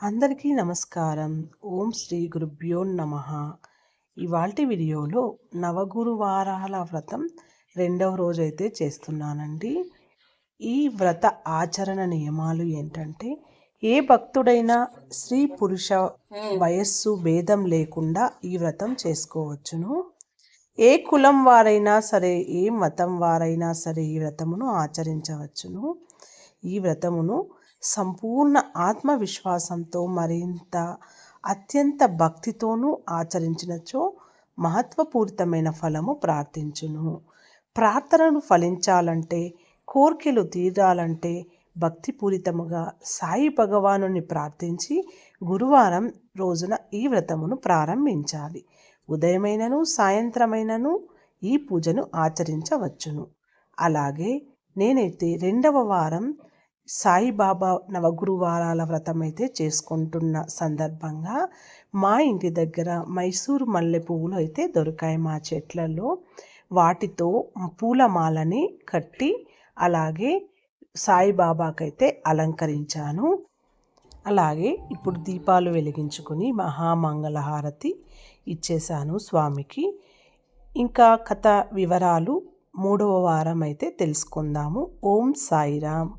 అందరికీ నమస్కారం. ఓం శ్రీ గురుభ్యో నమః. ఇవాల్టి వీడియోలో నవగురువారాల వ్రతం రెండవ రోజైతే చేస్తున్నానండి. ఈ వ్రత ఆచరణ నియమాలు ఏంటంటే, ఏ భక్తుడైనా స్త్రీ పురుష వయస్సు భేదం లేకుండా ఈ వ్రతం చేసుకోవచ్చును. ఏ కులం వారైనా సరే, ఏ మతం వారైనా సరే ఈ వ్రతమును ఆచరించవచ్చును. ఈ వ్రతమును సంపూర్ణ ఆత్మవిశ్వాసంతో మరింత అత్యంత భక్తితోనూ ఆచరించినచో మహత్వపూరితమైన ఫలము ప్రార్థించును. ప్రార్థనలు ఫలించాలంటే, కోర్కెలు తీరాలంటే భక్తిపూరితముగా సాయి భగవానుని ప్రార్థించి గురువారం రోజున ఈ వ్రతమును ప్రారంభించాలి. ఉదయమైనను సాయంత్రమైనను ఈ పూజను ఆచరించవచ్చును. అలాగే నేనైతే రెండవ వారం సాయిబాబా నవగురువారాల వ్రతం అయితే చేసుకుంటున్న సందర్భంగా మా ఇంటి దగ్గర మైసూరు మల్లె పువ్వులు అయితే దొరికాయి మా చెట్లలో. వాటితో పూలమాలని కట్టి అలాగే సాయిబాబాకైతే అలంకరించాను. అలాగే ఇప్పుడు దీపాలు వెలిగించుకుని మహామంగళహారతి ఇచ్చేశాను స్వామికి. ఇంకా కథ వివరాలు 3వ వారం అయితే తెలుసుకుందాము. ఓం సాయిరామ్.